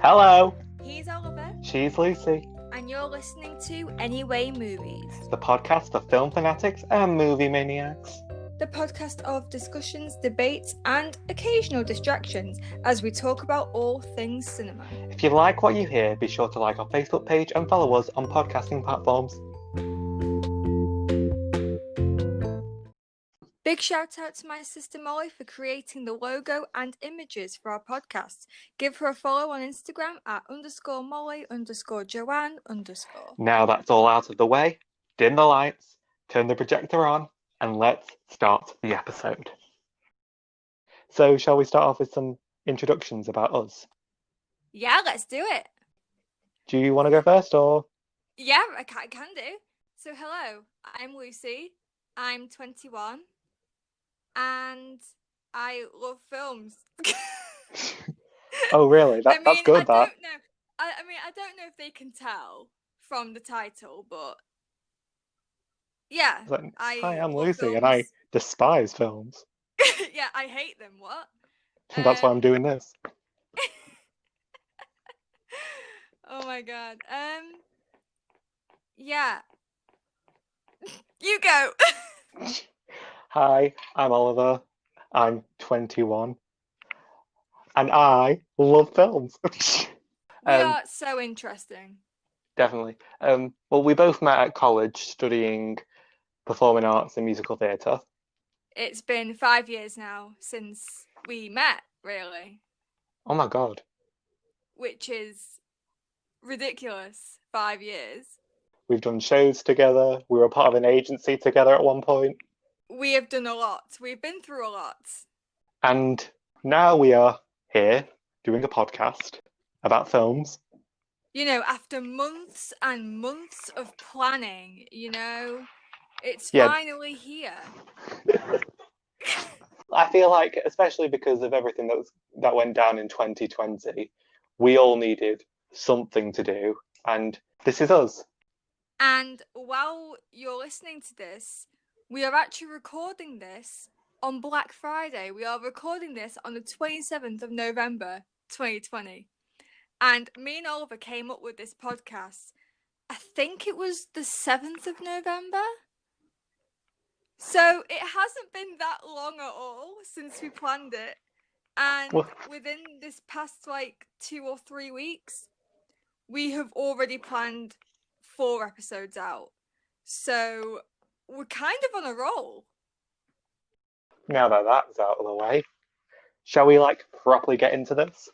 Hello, He's Oliver, she's Lucy, and you're listening to Anyway Movies, the podcast of film fanatics and movie maniacs. the podcast of discussions, debates, and occasional distractions as we talk about all things cinema. If you like what you hear, be sure to like our Facebook page and follow us on podcasting platforms. Big shout out to my sister Molly for creating the logo and images for our podcast. Give her a follow on Instagram at _Molly_Joanne_. Now that's all out of the way, dim the lights, turn the projector on, and let's start the episode. So, shall we start off with some introductions about us? Yeah, let's do it. Do you want to go first, or? Yeah, I can do. So, hello, I'm Lucy. I'm 21. And I love films. Oh, really? That's good. I don't know. I don't know if they can tell from the title, but yeah. Hi, I'm Lucy, films. and I despise films. Yeah, I hate them. What? That's why I'm doing this. Oh my god. Yeah. You go. Hi, I'm Oliver. I'm 21. And I love films. We are so interesting. Definitely. Well, we both met at college studying performing arts and musical theatre. It's been 5 years now since we met, really. Oh my God. Which is ridiculous. 5 years. We've done shows together. We were part of an agency together at one point. We have done a lot. We've been through a lot. And now we are here doing a podcast about films. You know, after months and months of planning, it's finally here. I feel like, especially because of everything that went down in 2020, we all needed something to do, and this is us. And while you're listening to this, we are actually recording this on Black Friday. We are recording this on the 27th of November, 2020. And me and Oliver came up with this podcast, I think it was the 7th of November. So it hasn't been that long at all since we planned it. And within this past 2 or 3 weeks, we have already planned 4 episodes out. So we're kind of on a roll. Now that that's out of the way, shall we properly get into this?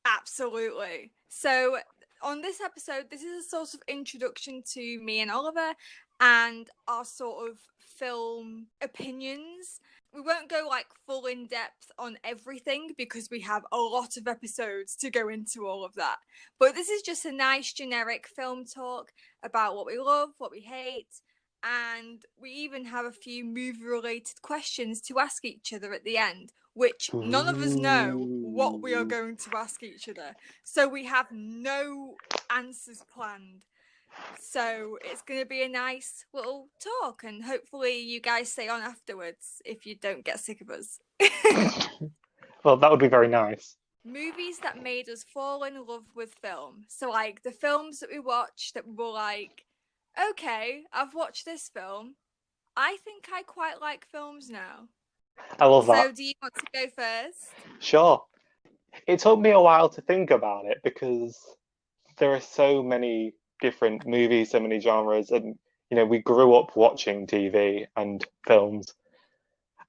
Absolutely. So on this episode, this is a sort of introduction to me and Oliver and our sort of film opinions. We won't go full in depth on everything because we have a lot of episodes to go into all of that. But this is just a nice generic film talk about what we love, what we hate, and we even have a few movie related questions to ask each other at the end, which none of us know what we are going to ask each other. So we have no answers planned. So it's going to be a nice little talk, and hopefully you guys stay on afterwards if you don't get sick of us. Well, that would be very nice. Movies that made us fall in love with film. So the films that we watched that were okay, I've watched this film. I think I quite like films now. I love that. So do you want to go first? Sure. It took me a while to think about it because there are so many different movies, so many genres, and we grew up watching TV and films.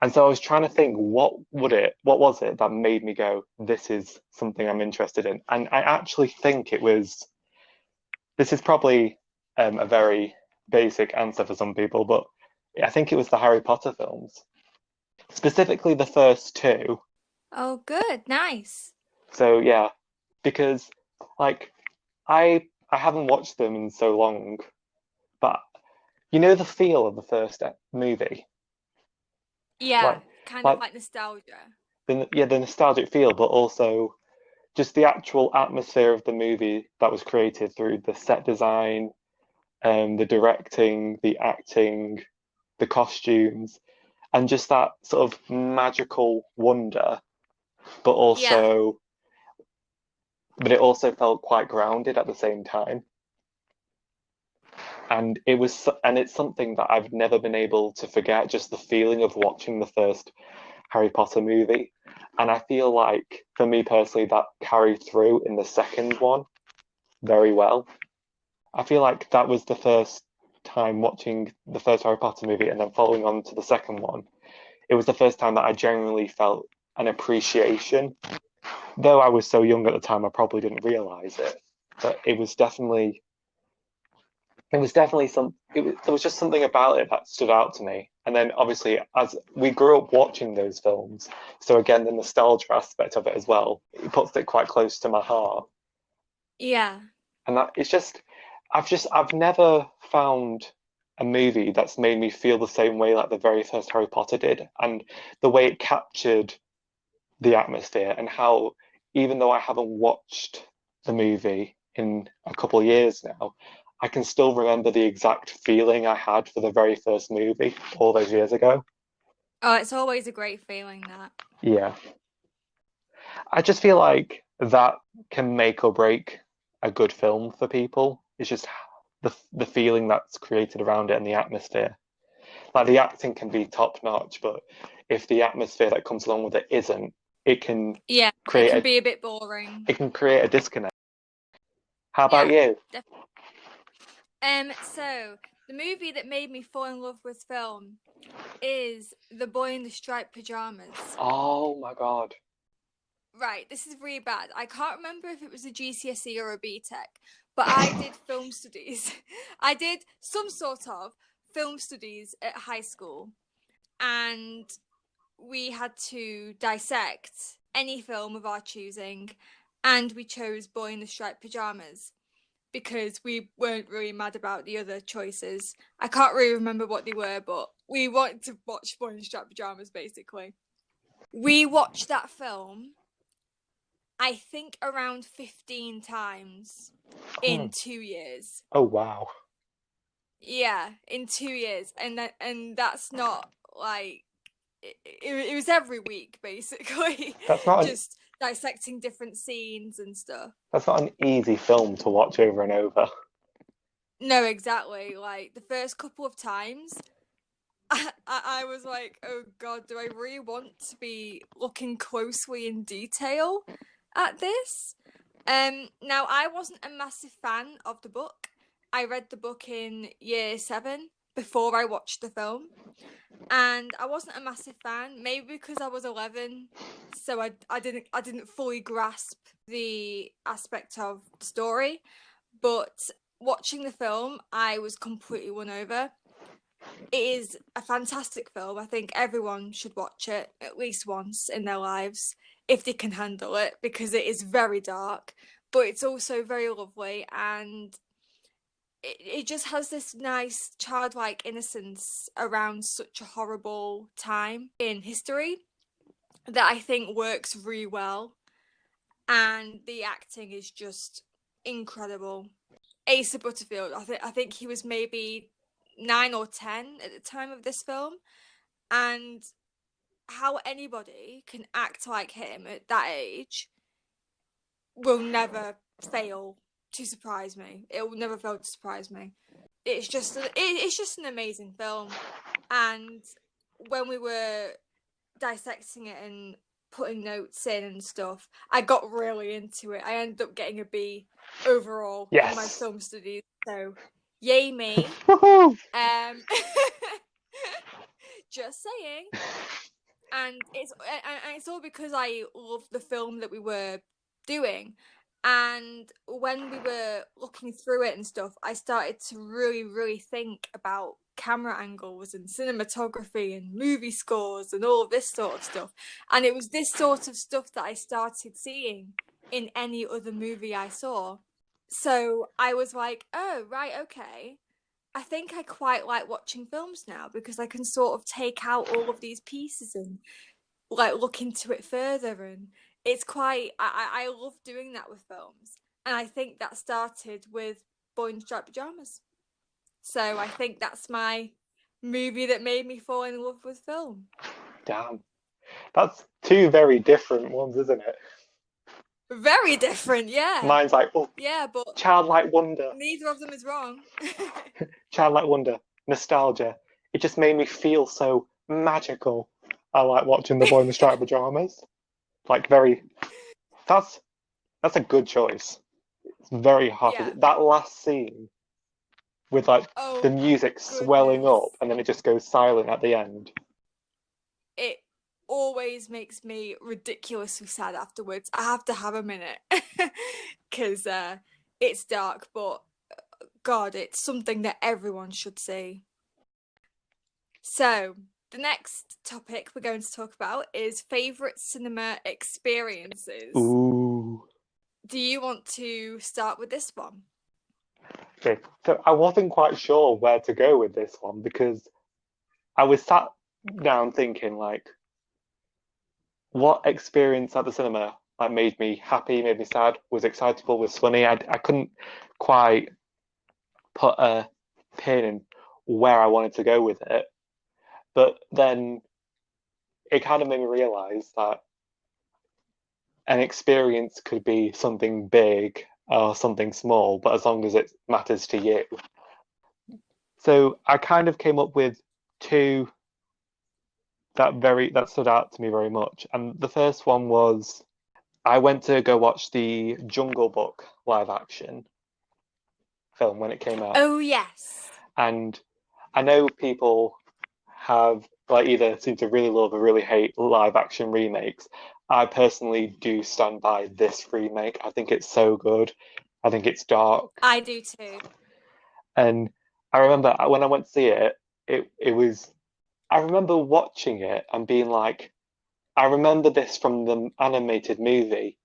And so I was trying to think, what was it that made me go, this is something I'm interested in? And I actually think this is probably a very basic answer for some people, but I think it was the Harry Potter films. Specifically the first 2. Oh, good. Nice. So, yeah, because, I haven't watched them in so long, but the feel of the first movie? Yeah, kind of like nostalgia. The nostalgic feel, but also just the actual atmosphere of the movie that was created through the set design, the directing, the acting, the costumes, and just that sort of magical wonder, but also but it also felt quite grounded at the same time. And it's something that I've never been able to forget, just the feeling of watching the first Harry Potter movie. And I feel like, for me personally, that carried through in the second one very well. I feel like that was the first time watching the first Harry Potter movie and then following on to the second one. It was the first time that I genuinely felt an appreciation. Though I was so young at the time, I probably didn't realize it. But there was just something about it that stood out to me. And then obviously, as we grew up watching those films, so again, the nostalgia aspect of it as well, it puts it quite close to my heart. Yeah. And that it's I've never found a movie that's made me feel the same way like the very first Harry Potter did, and the way it captured the atmosphere, and how, even though I haven't watched the movie in a couple of years now, I can still remember the exact feeling I had for the very first movie all those years ago. Oh, it's always a great feeling that. Yeah. I just feel like that can make or break a good film for people. It's just the feeling that's created around it and the atmosphere. Like the acting can be top notch, but if the atmosphere that comes along with it isn't, it can Yeah, it create can a be a bit boring. it can create a disconnect. How about Yeah, you? definitely. So the movie that made me fall in love with film is The Boy in the Striped Pajamas. Oh my God. Right, this is really bad. I can't remember if it was a GCSE or a BTEC, but I did film studies. I did some sort of film studies at high school, and we had to dissect any film of our choosing, and we chose Boy in the Striped Pajamas because we weren't really mad about the other choices. I can't really remember what they were, but we wanted to watch Boy in the Striped Pajamas basically. We watched that film, I think, around 15 times in Oh, 2 years. oh wow. Yeah, in 2 years. And that's not like it was every week basically. That's not an Just dissecting different scenes and stuff. that's not an easy film to watch over and over. No, exactly. Like the first couple of times I was like, oh god, do I really want to be looking closely in detail at this? Now I wasn't a massive fan of the book. I read the book in year 7 before I watched the film, and I wasn't a massive fan. Maybe because I was 11, so I didn't fully grasp the aspect of the story. But watching the film, I was completely won over. It is a fantastic film. I think everyone should watch it at least once in their lives if they can handle it, because it is very dark, but it's also very lovely, and it just has this nice childlike innocence around such a horrible time in history that I think works really well. And the acting is just incredible. Asa Butterfield, I think he was maybe 9 or 10 at the time of this film, and how anybody can act like him at that age will never fail to surprise me. It will never fail to surprise me. It's just an amazing film, and when we were dissecting it and putting notes in and stuff, I got really into it. I ended up getting a B overall in my Yes. film studies. So, yay me. Woohoo! Um, just saying. And it's all because I loved the film that we were doing. And when we were looking through it and stuff, I started to really, really think about camera angles and cinematography and movie scores and all this sort of stuff. And it was this sort of stuff that I started seeing in any other movie I saw. So I was like, oh, right, okay. I think I quite like watching films now because I can sort of take out all of these pieces and like look into it further, and it's quite I love doing that with films, and I think that started with Boy in Striped Pajamas. So I think that's my movie that made me fall in love with film. Damn. That's two very different ones, isn't it? Very different, yeah. Mine's like, oh, Yeah, but childlike wonder, neither of them is wrong. childlike wonder, nostalgia. It just made me feel so magical. I like watching The Boy in the Striped Pajamas. Like very, that's that's a good choice. It's very hard. Yeah. That last scene with like the Oh, music swelling up goodness. and then it just goes silent at the end. It always makes me ridiculously sad afterwards. I have to have a minute because it's dark, but God, it's something that everyone should see. So, the next topic we're going to talk about is favorite cinema experiences. Ooh. Do you want to start with this one? Okay. So I wasn't quite sure where to go with this one because I was sat down thinking like, what experience at the cinema like made me happy, made me sad, was excitable, was funny. I couldn't quite put a pin in where I wanted to go with it. But then it kind of made me realize that an experience could be something big or something small, but as long as it matters to you. So I kind of came up with two that stood out to me very much. And the first one was I went to go watch the Jungle Book live action film when it came out. Oh, yes. And I know people have like either seem to really love or really hate live action remakes. I personally do stand by this remake. I think it's so good. I think it's dark. I do too. And I remember when I went to see it, it was I remember watching it and being like, I remember this from the animated movie,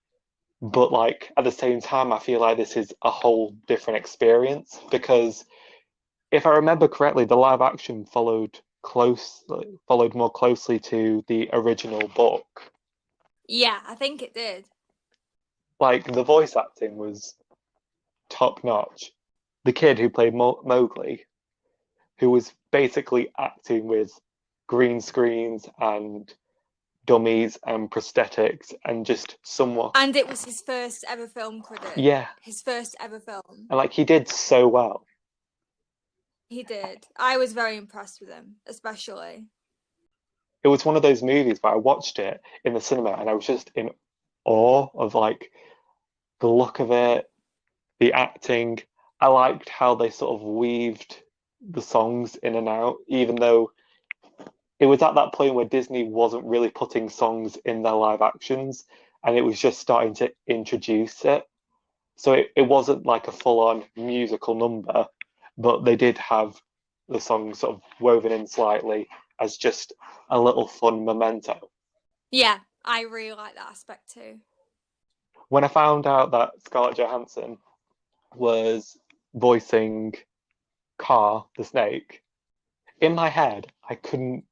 but like at the same time, I feel like this is a whole different experience because if I remember correctly, the live action followed more closely to the original book. Yeah, I think it did. Like the voice acting was top notch. The kid who played Mowgli, who was basically acting with green screens and dummies and prosthetics and just somewhat, And it was his first ever film credit. yeah, His first ever film. and like he did so well. He did. I was very impressed with him, especially. It was one of those movies where I watched it in the cinema and I was just in awe of like the look of it, the acting. I liked how they sort of weaved the songs in and out, even though it was at that point where Disney wasn't really putting songs in their live actions and it was just starting to introduce it. So it wasn't like a full on musical number, but they did have the songs sort of woven in slightly as just a little fun memento. Yeah, I really like that aspect too. When I found out that Scarlett Johansson was voicing Car the snake, in my head I couldn't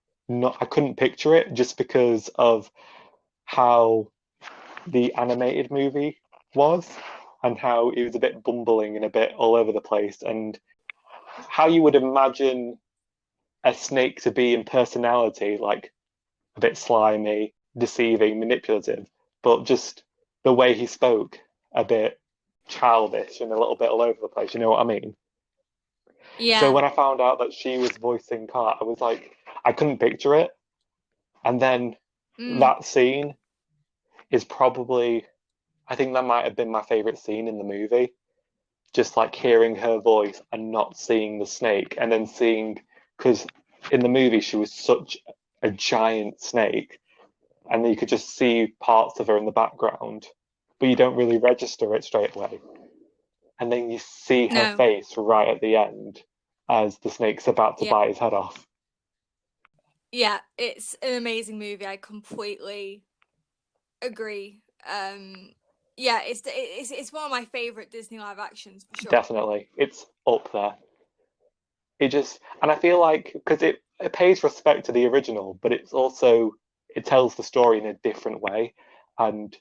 picture it just because of how the animated movie was and how it was a bit bumbling and a bit all over the place and how you would imagine a snake to be in personality, like a bit slimy, deceiving, manipulative, but just the way he spoke, a bit childish and a little bit all over the place. You know what I mean? So Yeah. when I found out that she was voicing Kat, I was like, I couldn't picture it. And then Mm. that scene is probably, I think that might have been my favorite scene in the movie. Just like hearing her voice and not seeing the snake, and then seeing, because in the movie she was such a giant snake, and you could just see parts of her in the background, but you don't really register it straight away. And then you see her No. face right at the end as the snake's about to Yeah. bite his head off. Yeah, it's an amazing movie. I completely agree. Yeah, it's one of my favorite Disney live actions for sure. Definitely, it's up there. It just, and I feel like because it pays respect to the original, but it's also it tells the story in a different way, and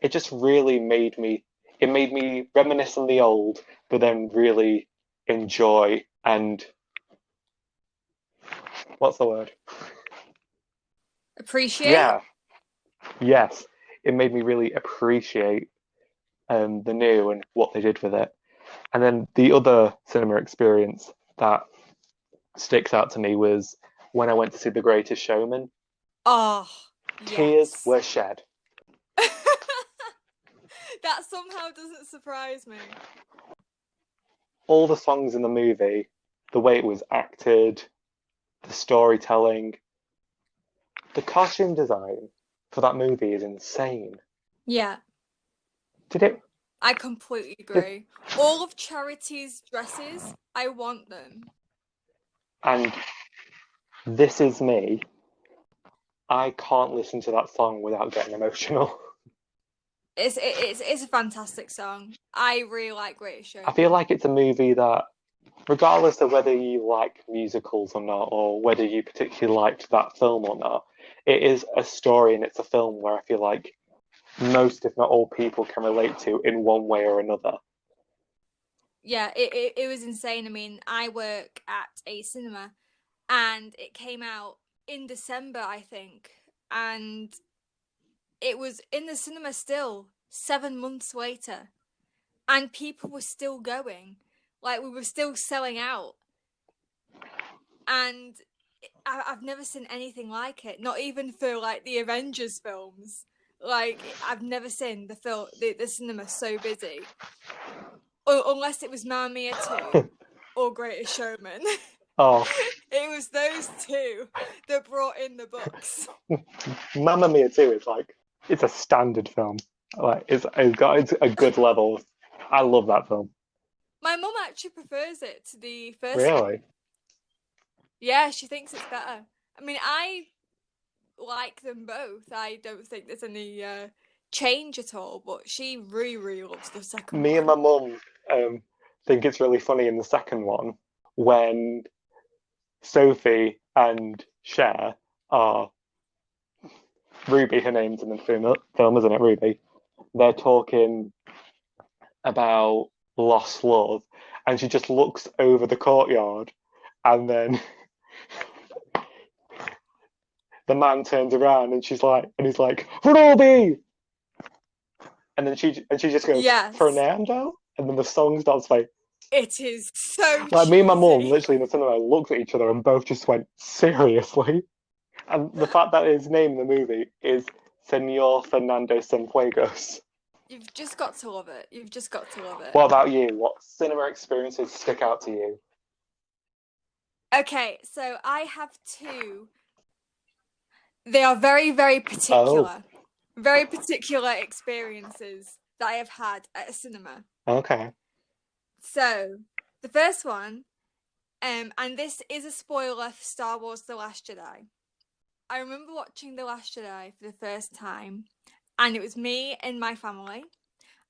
it just really made me reminisce on the old, but then really enjoy and what's the word? Appreciate? Yeah, yes, it made me really appreciate the new and what they did with it. And then the other cinema experience that sticks out to me was when I went to see The Greatest Showman. Oh, Tears yes. were shed. That somehow doesn't surprise me. All the songs in the movie, the way it was acted, the storytelling, the costume design for that movie is insane. Yeah, Did it? I completely Did, agree. All of Charity's dresses, I want them. and This Is Me, I can't listen to that song without getting emotional. It's a fantastic song. I really like Greatest I feel Showman. like it's a movie that, regardless of whether you like musicals or not, or whether you particularly liked that film or not, it is a story and it's a film where I feel like most, if not all, people can relate to in one way or another. Yeah, it was insane. I mean, I work at a cinema and it came out in December, I think. And it was in the cinema still 7 months later. And people were still going. Like, we were still selling out. And I've never seen anything like it. Not even for, like, the Avengers films. Like, I've never seen the cinema so busy. Unless it was Mamma Mia 2 or Greatest Showman. Oh, It was those two that brought in the books. Mamma Mia 2 is like, it's a standard film. Like, it's a good level. I love that film. My mum actually prefers it to the first one. Really? Yeah, she thinks it's better. I mean, I like them both. I don't think there's any change at all, but she really, really loves the second Me and my one. mum think it's really funny in the second one when Sophie and Cher are Ruby, her name's in the film, isn't it? Ruby. They're talking about lost love, and she just looks over the courtyard, and then the man turns around, and he's like, Ruby, and she just goes, Yes, Fernando, and then the song starts playing. it is so Like me and my mum, cheesy. literally in the cinema, looked at each other and both just went, seriously. And the fact that his name in the movie is Senor Fernando Cienfuegos. You've just got to love it. You've just got to love it. What about you? What cinema experiences stick out to you? Okay, so I have two. They are very, very Oh, particular. Very particular experiences that I have had at a cinema. okay. So, the first one, and this is a spoiler for Star Wars The Last Jedi. I remember watching The Last Jedi for the first time, and it was me and my family.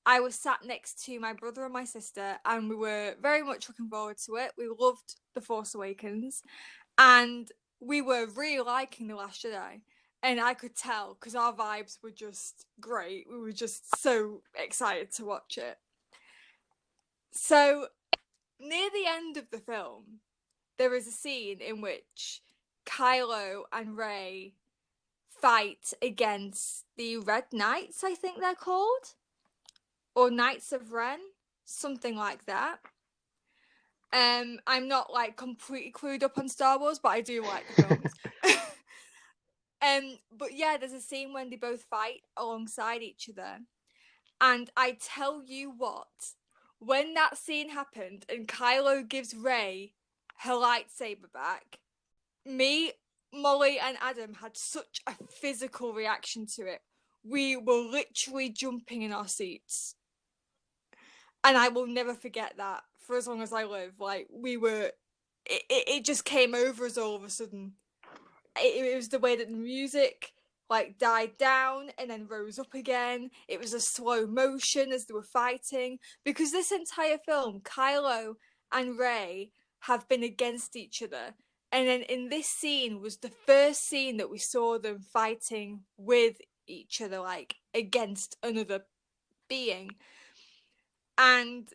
I was sat next to my brother and my sister, and we were very much looking forward to it. We loved The Force Awakens, and we were really liking The Last Jedi. And I could tell because our vibes were just great. We were just so excited to watch it. So, near the end of the film, there is a scene in which Kylo and Rey fight against the Red Knights, I think they're called, or Knights of Ren, something like that. I'm not like completely clued up on Star Wars, but I do like the films. But yeah, there's a scene when they both fight alongside each other, and I tell you what, when that scene happened and Kylo gives Rey her lightsaber back, me, Molly, and Adam had such a physical reaction to it. We were literally jumping in our seats. And I will never forget that for as long as I live. Like, we were. It just came over us all of a sudden. It was the way that the music like died down and then rose up again. It was a slow motion as they were fighting, because this entire film, Kylo and Rey have been against each other, and then in this scene was the first scene that we saw them fighting with each other, like against another being. And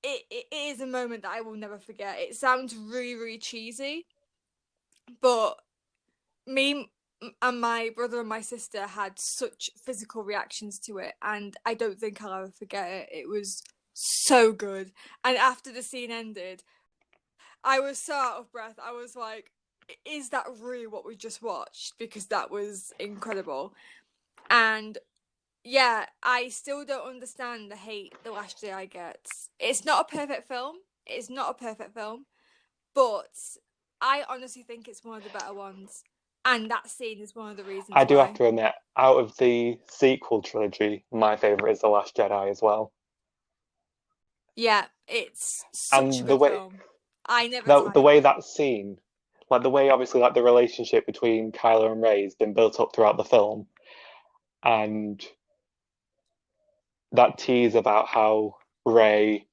it is a moment that I will never forget. It sounds really, really cheesy, but me, and my brother and my sister had such physical reactions to it, and I don't think I'll ever forget it. It was so good. And after the scene ended, I was so out of breath. I was like, is that really what we just watched? Because that was incredible. And yeah, I still don't understand the hate The Last Jedi gets. It's not a perfect film. It's not a perfect film. But I honestly think it's one of the better ones. And that scene is one of the reasons I do have why. to admit, out of the sequel trilogy, my favourite is The Last Jedi as well. Yeah, it's such a And good film. I never the tire way of it. that scene, like the way obviously like the relationship between Kylo and Rey has been built up throughout the film, and that tease about how Rey,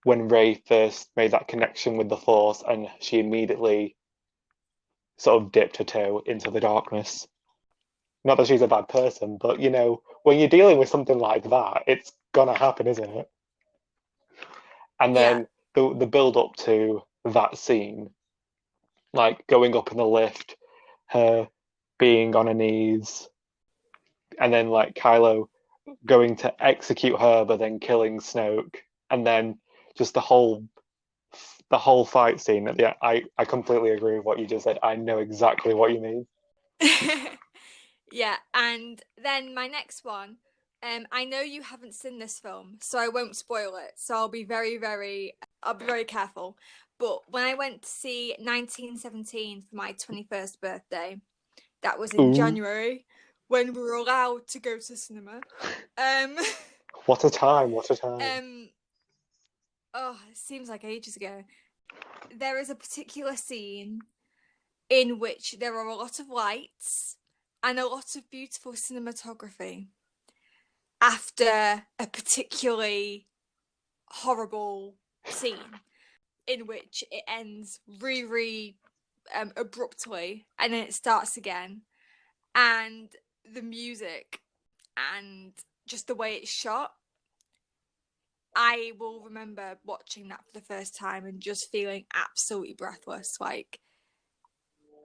when Rey first made that connection with the Force, and she immediately sort of dipped her toe into the darkness. Not that she's a bad person, but you know, when you're dealing with something like that, it's gonna happen, isn't it? And Yeah. then the build up to that scene, like going up in the lift, her being on her knees, and then like Kylo going to execute her, but then killing Snoke, and then just the whole fight scene. Yeah, I completely agree with what you just said. I know exactly what you mean. Yeah, and then my next one, I know you haven't seen this film, so I won't spoil it. So I'll be very careful. But when I went to see 1917 for my 21st birthday, that was in Ooh, January, when we were allowed to go to cinema. Um, what a time! What a time! um, oh, it seems like ages ago. There is a particular scene in which there are a lot of lights and a lot of beautiful cinematography after a particularly horrible scene in which it ends really abruptly and then it starts again. And the music and just the way it's shot, I will remember watching that for the first time and just feeling absolutely breathless. Like,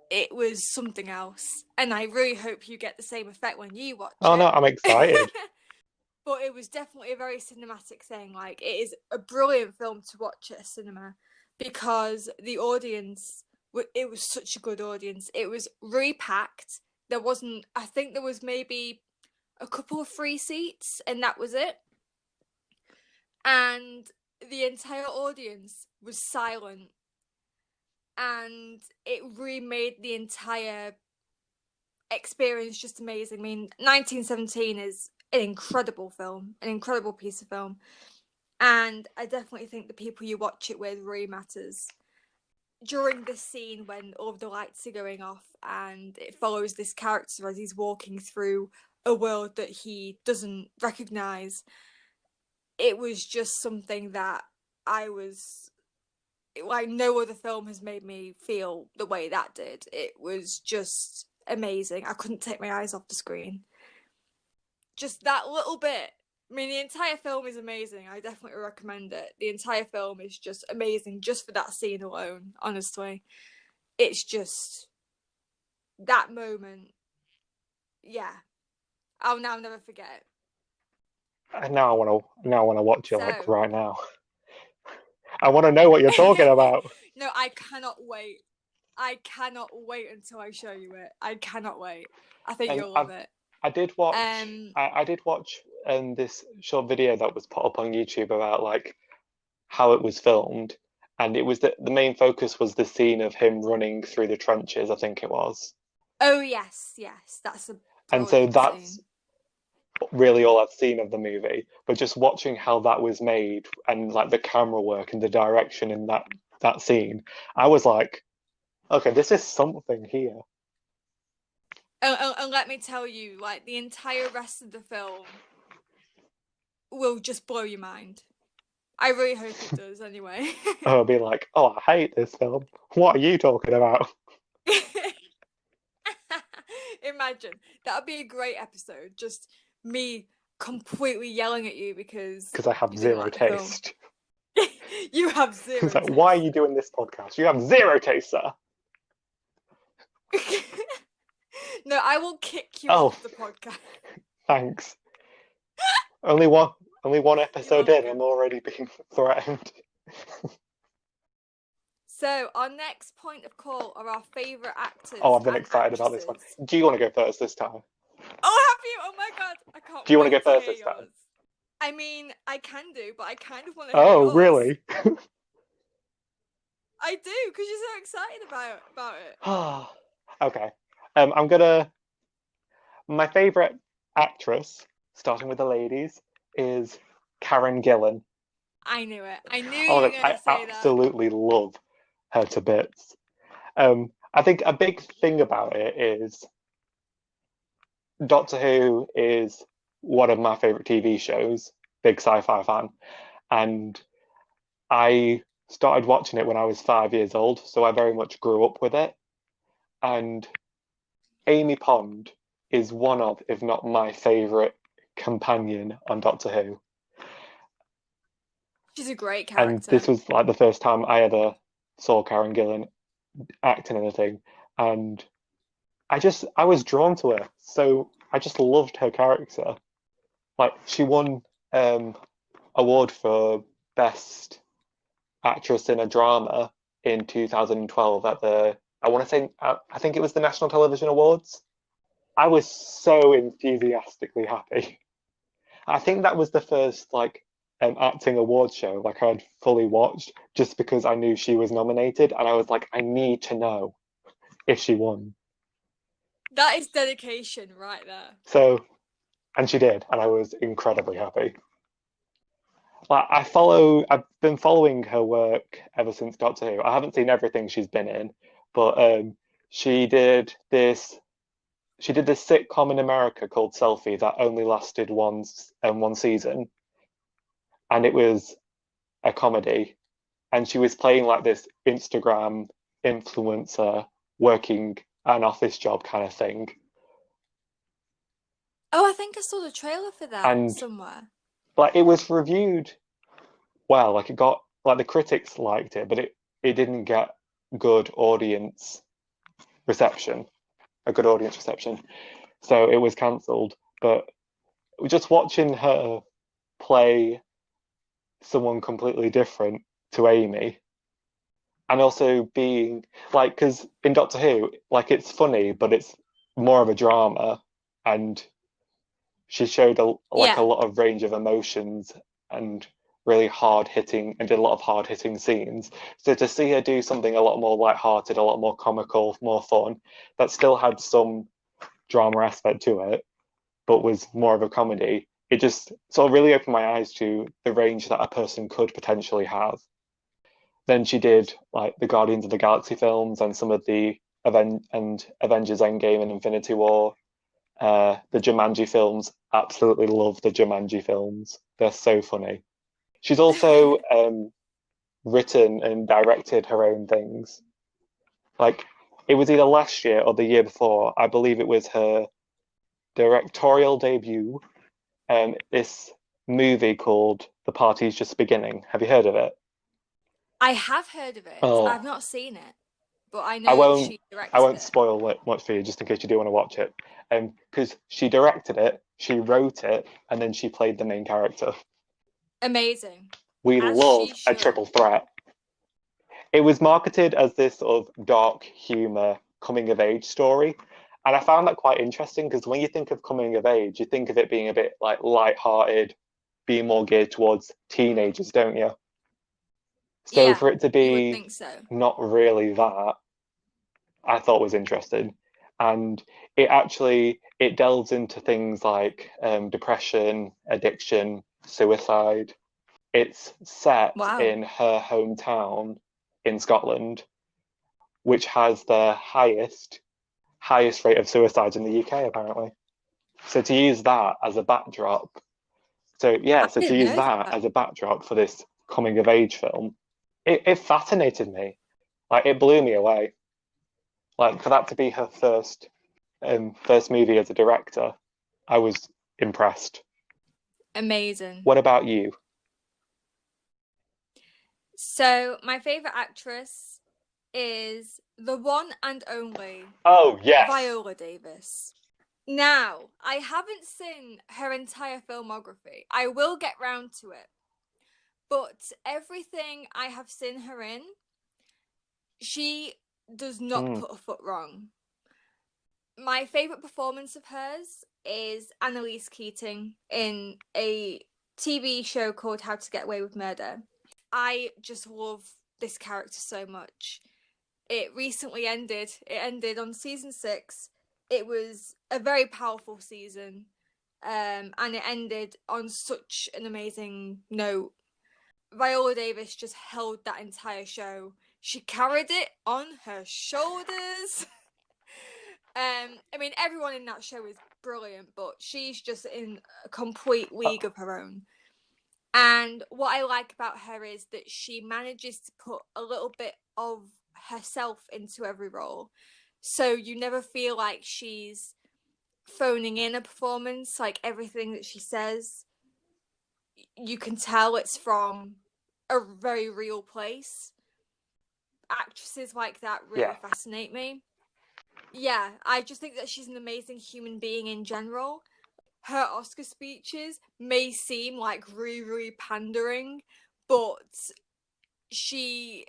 it was something else. And I really hope you get the same effect when you watch Oh no, it. I'm excited. But it was definitely a very cinematic thing. Like, it is a brilliant film to watch at a cinema because the audience, it was such a good audience. It was really packed. There wasn't, I think there was maybe a couple of free seats, and that was it. And the entire audience was silent, and it really made the entire experience just amazing. I mean, 1917 is an incredible film, an incredible piece of film, and I definitely think the people you watch it with really matters. During this scene when all of the lights are going off and it follows this character as he's walking through a world that he doesn't recognize, it was just something that I was like, no other film has made me feel the way that did. It was just amazing. I couldn't take my eyes off the screen. Just that little bit. I mean, the entire film is amazing. I definitely recommend it. The entire film is just amazing just for that scene alone, honestly. It's just that moment. Yeah. I'll now never forget. And now I want to watch it like So, right now. I want to know what you're talking about. no, I cannot wait. I cannot wait until I show you it. I cannot wait. I think And you'll love it. I did watch Um. I did watch this short video that was put up on YouTube about like how it was filmed, and it was the main focus was the scene of him running through the trenches, I think it was. Oh yes, yes, that's a And so brilliant that's scene. really all I've seen of the movie. But just watching how that was made and like the camera work and the direction in that scene, I was like, okay, this is something here. And let me tell you, like the entire rest of the film will just blow your mind. I really hope it does. Anyway. I'll be like, oh, I hate this film. What are you talking about? Imagine that would be a great episode. Just me completely yelling at you because Because I have you didn't zero like the film. taste. You have It's zero like, why are taste. you doing this podcast? You have zero taste, sir. No, I will kick you Oh, off the podcast. thanks. Only one You're episode in, welcome. I'm already being threatened. So, our next point of call are our favourite Oh, actors I've been and excited about this one. actresses. Do you want to go first this time? Oh, have you? Oh my god, I can't Do you want to go wait to first hear this time? yours. I mean, I can do, but I kind of want to hear Oh, yours. really? I do, because you're so excited about it. Okay. My favorite actress, starting with the ladies, is Karen Gillan. I knew it. I knew Oh you my were God, going I to say that. absolutely love her to bits. I think a big thing about it is Doctor Who is one of my favorite TV shows, big sci-fi fan, and I started watching it when I was 5 years old, so I very much grew up with it. And Amy Pond is one of, if not my favorite companion on Doctor Who. She's a great And this character. was like the first time I ever saw Karen Gillan act in anything, and I was drawn to her. So I just loved her character. Like she won award for best actress in a drama in 2012 at the I want to say I think it was the National Television Awards. I was so enthusiastically happy. I think that was the first like acting award show like I'd fully watched just because I knew she was nominated and I was like I need to know if she won. That is dedication right there. So and she did and I was incredibly happy. Like I've been following her work ever since Doctor Who. I haven't seen everything she's been in, but she did this she did this sitcom in America called Selfie that only lasted one season, and it was a comedy. And she was playing like this Instagram influencer working an office job kind of thing. Oh, I think I saw the trailer for that And somewhere. like it was reviewed well, like it got like the critics liked it, but it didn't get good audience reception, a good audience reception. So it was cancelled. But just watching her play someone completely different to Amy, and also being like, because in Doctor Who, like it's funny, but it's more of a drama, and she showed like a Yeah. lot of range of emotions and really hard hitting and did a lot of hard hitting scenes. So to see her do something a lot more light-hearted, a lot more comical, more fun, that still had some drama aspect to it, but was more of a comedy, it just sort of really opened my eyes to the range that a person could potentially have. Then she did like the Guardians of the Galaxy films and some of the Avengers Endgame and Infinity War. The Jumanji films, absolutely love the Jumanji films. They're so funny. She's also written and directed her own things. Like it was either last year or the year before. I believe it was her directorial debut. This movie called The Party's Just Beginning. Have you heard of it? I have heard of it. Oh, I've not seen it, but I I know won't. she I directed won't it. spoil it much for you, just in case you do want to watch it. Because she directed it, she wrote it, and then she played the main character. Amazing. We As love she a should. triple threat. It was marketed as this sort of dark humor coming of age story. And I found that quite interesting because when you think of coming of age, you think of it being a bit like light-hearted, being more geared towards teenagers, don't you? So Yeah, for it to you would be think so. not really that, I thought was interesting. And it delves into things like depression, addiction, suicide. It's set Wow. in her hometown in Scotland, which has the highest rate of suicides in the UK apparently. So to use that as a backdrop, I so to didn't use know that that. as a backdrop for this coming of age film, it fascinated me. Like it blew me away. Like for that to be her first movie as a director, I was impressed. Amazing. What about you? So, my favorite actress is the one and only Oh, yes. Viola Davis. Now, I haven't seen her entire filmography. I will get round to it. But everything I have seen her in, she does not put a foot wrong. My favourite performance of hers is Annalise Keating in a TV show called How to Get Away with Murder. I just love this character so much. It recently ended. It ended on season 6. It was a very powerful season, and it ended on such an amazing note. Viola Davis just held that entire show. She carried it on her shoulders. I mean, everyone in that show is brilliant, but she's just in a complete league of her own. And what I like about her is that she manages to put a little bit of herself into every role. So you never feel like she's phoning in a performance. Like, everything that she says, you can tell it's from a very real place. Actresses like that really fascinate me. Yeah, I just think that she's an amazing human being in general. Her Oscar speeches may seem like really pandering, but she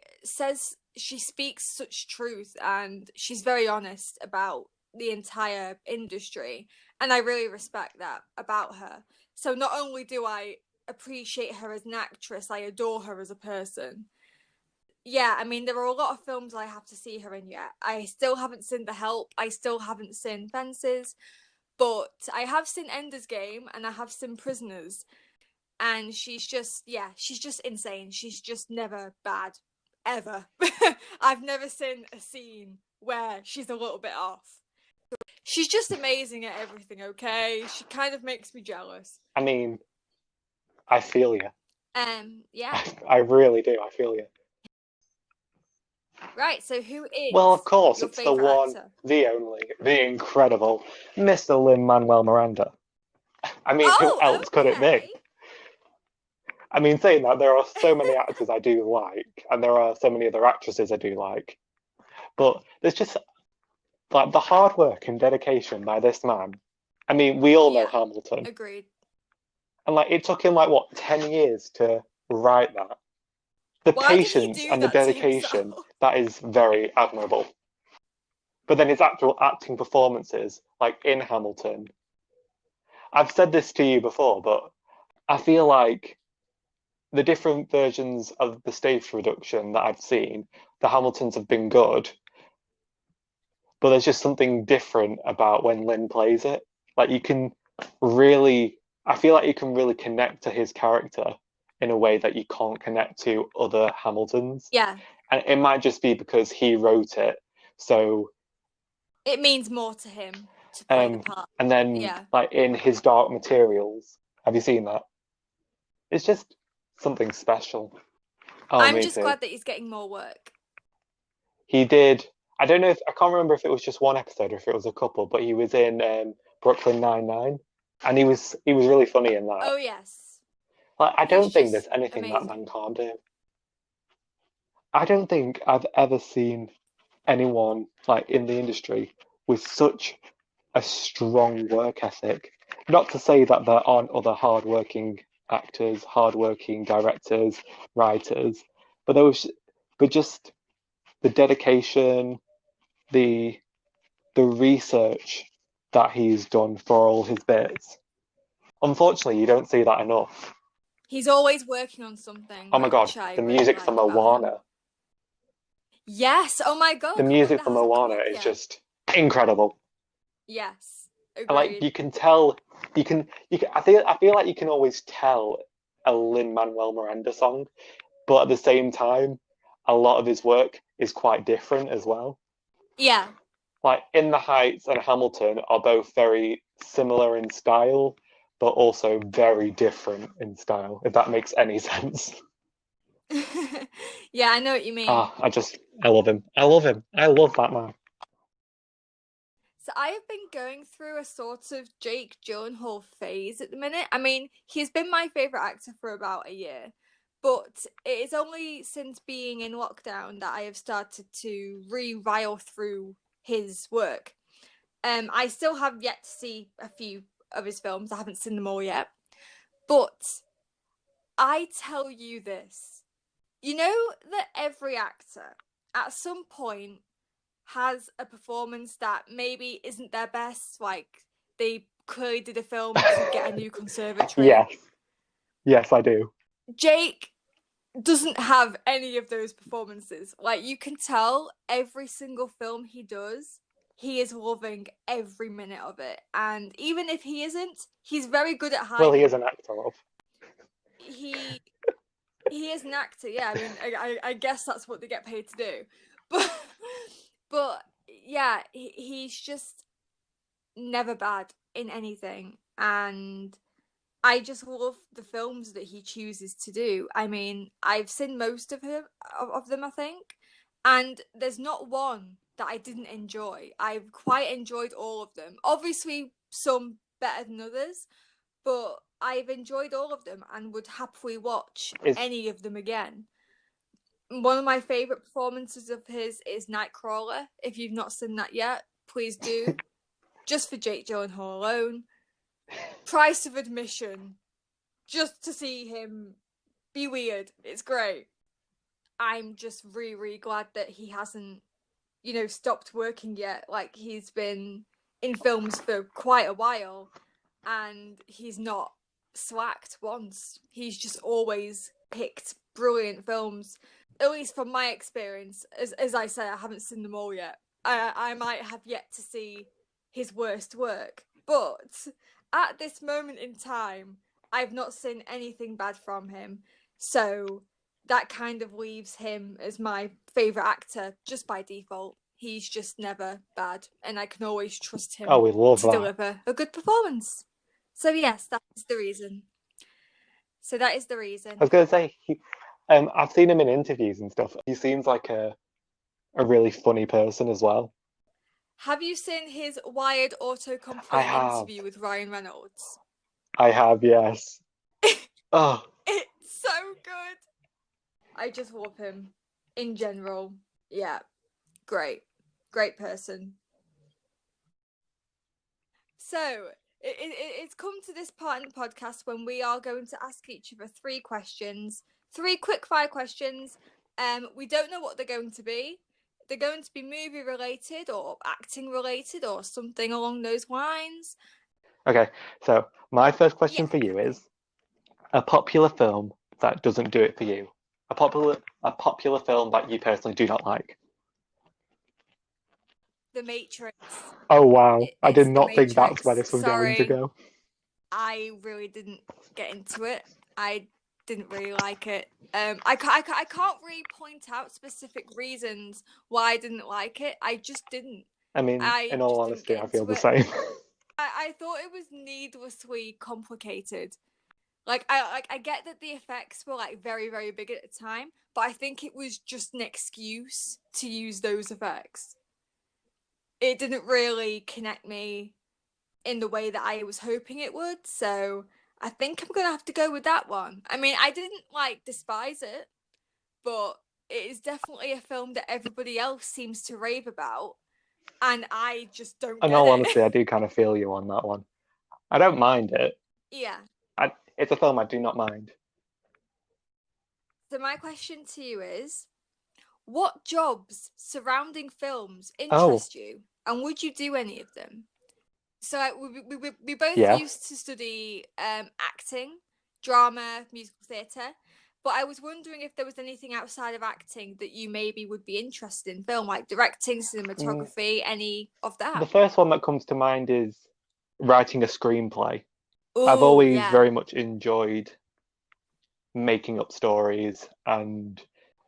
speaks such truth, and she's very honest about the entire industry, and I really respect that about her. So not only do I appreciate her as an actress, I adore her as a person. Yeah, I mean, there are a lot of films I have to see her in yet. I still haven't seen The Help, I still haven't seen Fences, but I have seen Ender's Game and I have seen Prisoners. And she's just insane. She's just never bad, ever. I've never seen a scene where she's a little bit off. She's just amazing at everything, okay? She kind of makes me jealous. I mean, I feel you. Yeah. I really do. I feel you. Right, so who is Well, of course, your it's the favourite one, actor? the only, the incredible Mr. Lin-Manuel Miranda. I mean, who Oh, else could it okay. be? I mean, saying that, there are so many actors I do like, and there are so many other actresses I do like. But there's just like the hard work and dedication by this man. I mean, we all know Yeah, Hamilton, agreed. and like it took him like what 10 years to write that. The Why did he patience do and the that to dedication, himself? that is very admirable. But then his actual acting performances, like in Hamilton, I've said this to you before, but I feel like the different versions of the stage production that I've seen, the Hamiltons have been good, but there's just something different about when Lin plays it. Like you can really, I feel like you can really connect to his character in a way that you can't connect to other Hamiltons. Yeah. And it might just be because he wrote it. So it means more to him to play the part. and then Yeah. like in his Dark Materials, have you seen that? It's just something special. Oh, I'm me just too. glad that he's getting more work. He did. I don't know if I can't remember if it was just one episode or if it was a couple, but he was in Brooklyn Nine-Nine, and he was really funny in that. Oh, yes. Like I He's don't think just there's anything that man amazing. can't do. I don't think I've ever seen anyone like in the industry with such a strong work ethic. Not to say that there aren't other hardworking actors, hardworking directors, writers, but but just the dedication, the the research that he's done for all his bits. Unfortunately, you don't see that enough. He's always working on something, Oh my god, which I the really music for like about him. Moana. Yes. Oh my god. The Come on, music that for hasn't come Moana up is yet. just incredible. Yes. And like Agreed. you can tell, you can. I feel like you can always tell a Lin Manuel Miranda song, but at the same time, a lot of his work is quite different as well. Yeah. Like In the Heights and Hamilton are both very similar in style, but also very different in style. If that makes any sense. Yeah, I know what you mean. Ah, I love him. I love him. I love that man. So I have been going through a sort of Jake Gyllenhaal phase at the minute. I mean, he's been my favorite actor for about a year, But it is only since being in lockdown that I have started to revile through his work. I still have yet to see a few of his films. I haven't seen them all yet. But I tell you this. You know that every actor at some point has a performance that maybe isn't their best, like they clearly did a film to get a new conservatory. Yes, I do. Jake doesn't have any of those performances. Like, you can tell every single film he does, he is loving every minute of it. And even if he isn't, he's very good at hiding. Well, he is an actor, love. He is an actor, yeah. I mean, I guess that's what they get paid to do. But yeah, he's just never bad in anything. And I just love the films that he chooses to do. I mean, I've seen most of them, I think, and there's not one that I didn't enjoy. I've quite enjoyed all of them. Obviously, some better than others, but I've enjoyed all of them and would happily watch any of them again. One of my favorite performances of his is Nightcrawler. If you've not seen that yet, please do. Just for Jake Gyllenhaal alone. Price of admission, just to see him be weird. It's great. I'm just really, really glad that he hasn't, stopped working yet. Like, he's been in films for quite a while and he's not slacked once. He's just always picked brilliant films. At least from my experience, as I say, I haven't seen them all yet. I might have yet to see his worst work. But at this moment in time, I've not seen anything bad from him. So that kind of leaves him as my favourite actor just by default. He's just never bad, and I can always trust him to deliver a good performance. So yes, that is the reason. I was going to say, I've seen him in interviews and stuff. He seems like a really funny person as well. Have you seen his Wired autocomplete interview with Ryan Reynolds? I have, yes. Oh, it's so good. I just love him in general. Yeah, great person. So it's come to this part in the podcast when we are going to ask each other 3 questions, 3 quick fire questions. We don't know what they're going to be. They're going to be movie related or acting related or something along those lines. Okay, so my first question for you is a popular film that doesn't do it for you. A popular film that you personally do not like. The Matrix. Oh wow, I did not think that's where this was going to go. I really didn't get into it. I didn't really like it. I can't really point out specific reasons why I didn't like it. I just didn't. I mean, in all honesty, I feel the same. I thought it was needlessly complicated. Like I get that the effects were like very, very big at the time, but I think it was just an excuse to use those effects. It didn't really connect me in the way that I was hoping it would, so I think I'm gonna have to go with that one. I mean, I didn't despise it, but it is definitely a film that everybody else seems to rave about, and I just don't get it. In all honesty, I do kind of feel you on that one. I don't mind it. Yeah. It's a film I do not mind. So my question to you is, what jobs surrounding films interest you, and would you do any of them? So we both used to study acting, drama, musical theatre, but I was wondering if there was anything outside of acting that you maybe would be interested in film, like directing, cinematography, any of that. The first one that comes to mind is writing a screenplay. Ooh, I've always very much enjoyed making up stories, and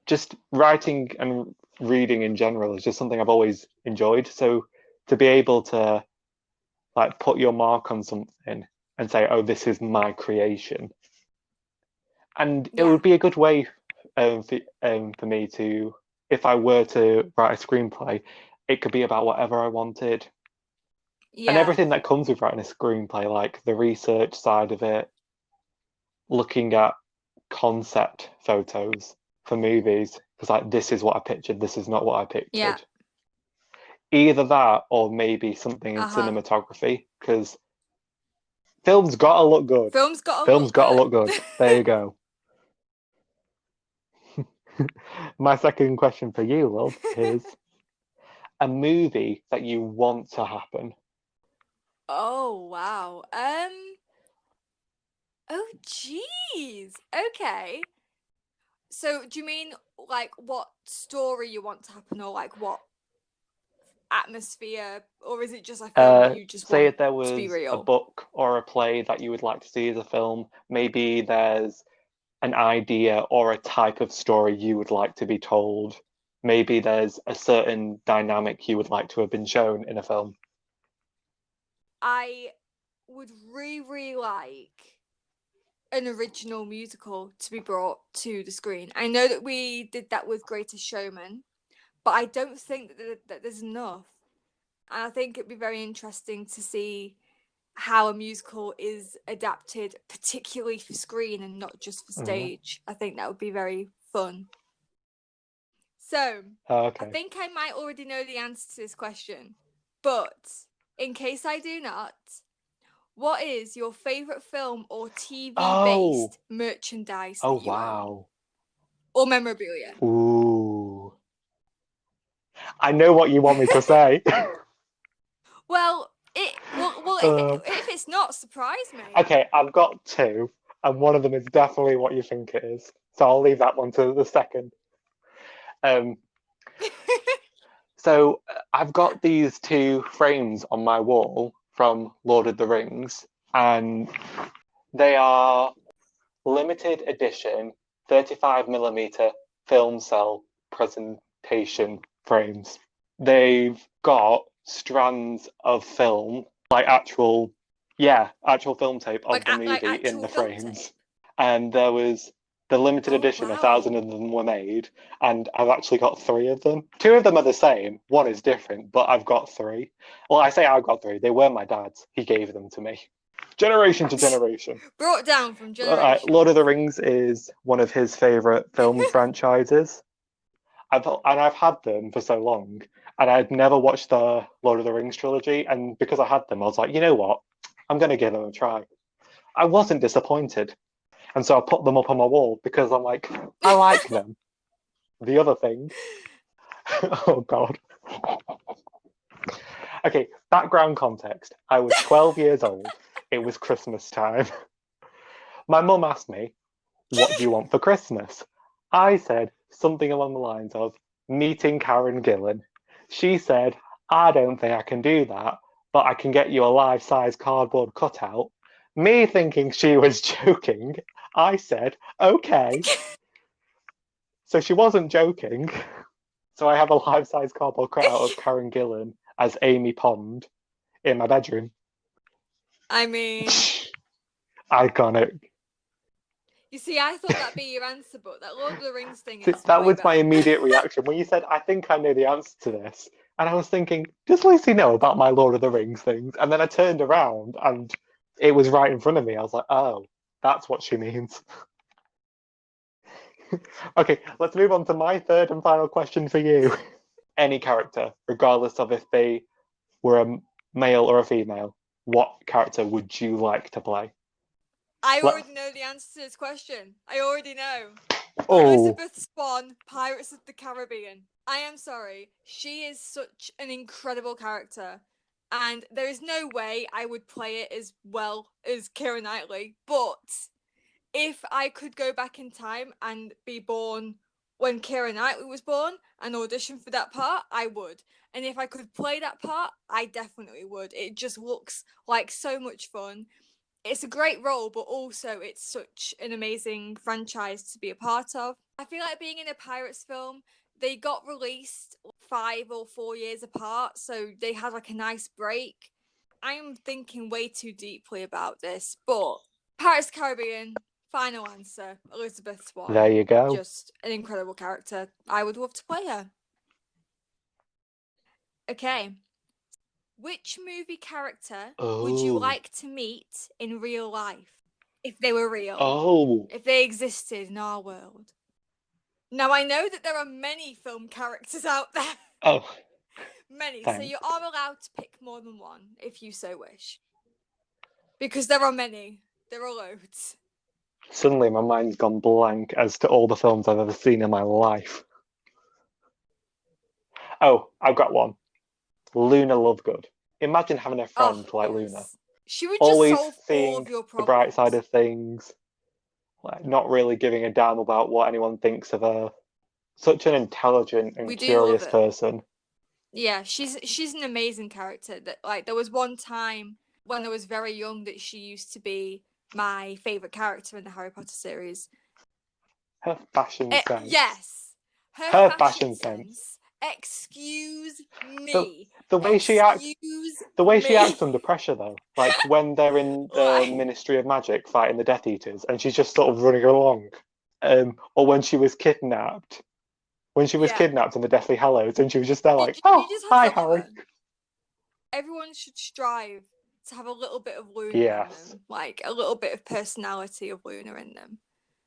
just writing and reading in general is just something I've always enjoyed. So to be able to put your mark on something and say, oh, this is my creation. And it would be a good way for me to, if I were to write a screenplay, it could be about whatever I wanted. Yeah. And everything that comes with writing a screenplay, like the research side of it, looking at concept photos for movies. Because like this is what I pictured, this is not what I Yeah. pictured. Either that or maybe something in Uh-huh. cinematography. Because film's gotta look good. Film's got to Film's look gotta good. look good. There you go. My second question for you, love, is a movie that you want to happen. Oh, wow. Oh, jeez. Okay. So, do you mean like what story you want to happen, or like what atmosphere, or is it just a film that you just Say want if there to be was a real? book or a play that you would like to see as a film, maybe there's an idea or a type of story you would like to be told. Maybe there's a certain dynamic you would like to have been shown in a film. I would really like an original musical to be brought to the screen. I know that we did that with Greatest Showman, but I don't think that there's enough. And I think it'd be very interesting to see how a musical is adapted, particularly for screen and not just for stage. I think that would be very fun. So, I Okay. think I might already know the answer to this question, but in case I do not, what is your favorite film or TV Oh, based merchandise oh that you own wow. or memorabilia? Ooh. I know what you want me to say. Well, Uh, if it's not, surprise me. okay, I've got two, and one of them is definitely what you think it is. So I'll leave that one to the second. Um, so I've got these two frames on my wall from Lord of the Rings, and they are limited edition 35mm film cell presentation frames. They've got strands of film, like actual film tape of the Like movie in actual the film frames. tape. And there was the limited Oh edition, 1,000 wow. of them were made, and I've actually got three of them. Two of them are the same, one is different, but I've got three. Well, I say I've got three, they were my dad's. He gave them to me. Generation to generation. Brought down from generation. Lord of the Rings is one of his favorite film franchises. I've had them for so long, and I'd never watched the Lord of the Rings trilogy. And because I had them, I was like, you know what? I'm going to give them a try. I wasn't disappointed, and so I put them up on my wall because I'm like, I like them. The other thing, oh god. Okay, background context. I was 12 years old. It was Christmas time. My mum asked me, what do you want for Christmas? I said something along the lines of meeting Karen Gillan. She said, I don't think I can do that, but I can get you a life size cardboard cutout. Me thinking she was joking, I said, okay. So she wasn't joking. So I have a life size cardboard cutout of Karen Gillan as Amy Pond in my bedroom. I mean, Iconic. you see, I thought that'd be your answer, but that Lord of the Rings thing See, is that way was my better. immediate reaction when you said, I think I know the answer to this. And I was thinking, does Lucy know about my Lord of the Rings things? And then I turned around and it was right in front of me. I was like, oh, that's what she means. Okay, let's move on to my third and final question for you. Any character, regardless of if they were a male or a female, what character would you like to play? I Let's. already know the answer to this question. I already know. Oh, Elizabeth Swann, Pirates of the Caribbean. I am sorry. She is such an incredible character. And there is no way I would play it as well as Keira Knightley. But if I could go back in time and be born when Keira Knightley was born and audition for that part, I would. And if I could play that part, I definitely would. It just looks like so much fun. It's a great role, but also it's such an amazing franchise to be a part of. I feel like being in a Pirates film, they got released 5 or 4 years apart, so they had like a nice break. I'm thinking way too deeply about this, but Pirates of the Caribbean, final answer, Elizabeth there Swann. you go. Just an incredible character. I would love to play her. Okay. Which movie character would you Oh, like to meet in real life? if they were real, Oh, if they existed in our world. Now, I know that there are many film characters out there. oh, Many. So thanks. you are allowed to pick more than one if you so wish. Because there are many. There are loads. Suddenly my mind's gone blank as to all the films I've ever seen in my life. Oh, I've got one. Luna Lovegood. Imagine having a friend like Luna. Yes. She would just Always solve all seeing of your the bright problems. side of things, like, not really giving a damn about what anyone thinks of her. Such an intelligent and We do love curious it. person. Yeah, she's an amazing character. That like there was one time when I was very young that she used to be my favorite character in the Harry Potter series. Her fashion sense. Yes, Her fashion sense. Excuse The, me. the way she acts, Excuse the way she me. acts under pressure, though, like when they're in the Like- Ministry of Magic fighting the Death Eaters, and she's just sort of running along, or when she was kidnapped. When she was Yeah. kidnapped in the Deathly Hallows, and she was just there like, You "Oh, just have hi, to love Harry." her. Everyone should strive to have a little bit of Luna Yes. in them, like a little bit of personality of Luna in them.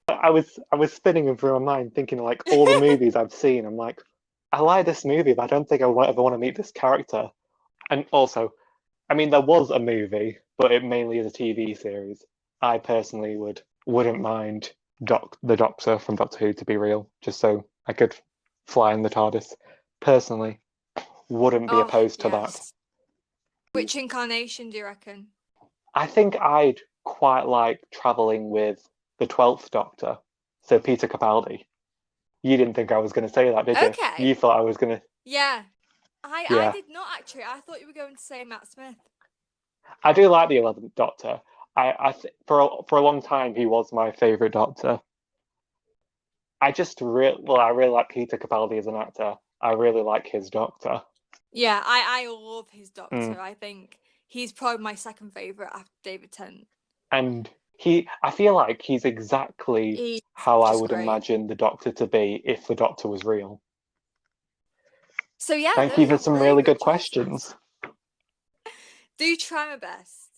I was spinning through my mind, thinking like all the movies I've seen. I'm like, I like this movie, but I don't think I would ever want to meet this character. And also, I mean, there was a movie, but it mainly is a TV series. I personally wouldn't mind the Doctor from Doctor Who to be real, just so I could fly in the TARDIS. Personally, wouldn't be opposed to that. Which incarnation do you reckon? I think I'd quite like traveling with the 12th Doctor, so Peter Capaldi. You didn't think I was going to say that, did you? Okay. You thought I was going to. Yeah. I did not actually. I thought you were going to say Matt Smith. I do like the 11th Doctor. For a long time he was my favourite Doctor. I really like Peter Capaldi as an actor. I really like his Doctor. Yeah, I love his Doctor. Mm. I think he's probably my second favourite after David Tennant. And I feel like he's exactly how I would imagine the Doctor to be if the Doctor was real. So yeah, thank you for some really good questions. Do try my best.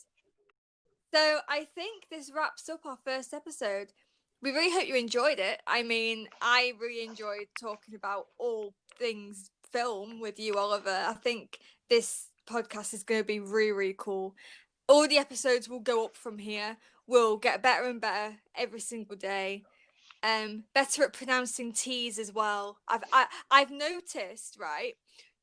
So I think this wraps up our first episode. We really hope you enjoyed it. I mean, I really enjoyed talking about all things film with you, Oliver. I think this podcast is going to be really, really cool. All the episodes will go up from here. We'll get better and better every single day. Better at pronouncing T's as well. I've noticed, right,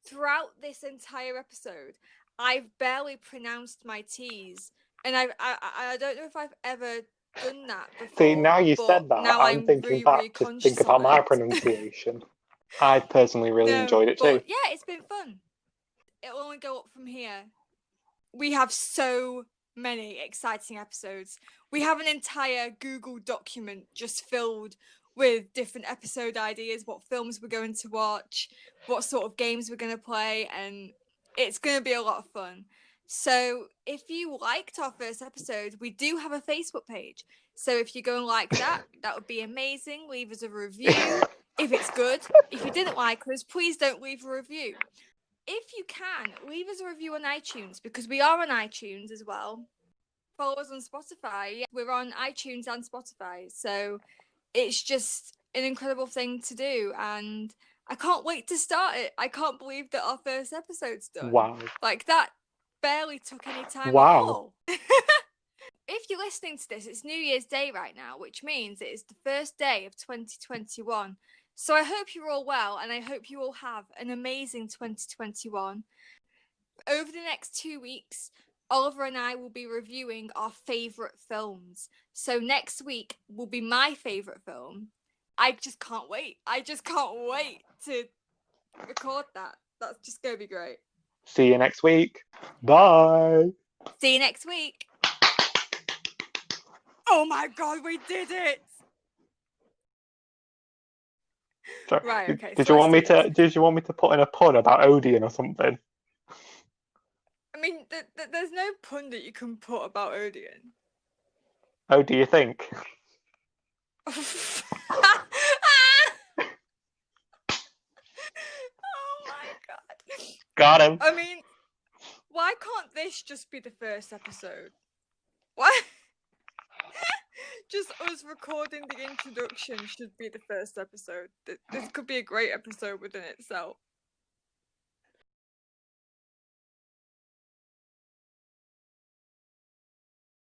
throughout this entire episode, I've barely pronounced my T's, and I don't know if I've ever done that before. See, now you said that, now I'm thinking back to think about my pronunciation. I personally really enjoyed it too. Yeah, it's been fun. It'll only go up from here. We have so many exciting episodes. We have an entire Google document just filled with different episode ideas, what films we're going to watch, what sort of games we're going to play, and it's going to be a lot of fun. So if you liked our first episode, we do have a Facebook page. So if you go and like that, that would be amazing. Leave us a review if it's good. If you didn't like us, please don't leave a review. If you can, leave us a review on iTunes, because we are on iTunes as well. Follow us on Spotify. Yeah, we're on iTunes and Spotify. So it's just an incredible thing to do. And I can't wait to start it. I can't believe that our first episode's done. Wow. Like, that barely took any time at Wow. all. If you're listening to this, it's New Year's Day right now, which means it is the first day of 2021. So I hope you're all well, and I hope you all have an amazing 2021. Over the next 2 weeks, Oliver and I will be reviewing our favourite films. So next week will be my favourite film. I just can't wait. I just can't wait to record that. That's just going to be great. See you next week. Bye. See you next week. Oh my God, we did it! Sorry. Right, okay. Did you want me to put in a pun about Odeon or something? I mean, there's no pun that you can put about Odeon. Oh, do you think? Oh my God. Got him. I mean, why can't this just be the first episode? Why? just us recording the introduction should be the first episode. This could be a great episode within itself.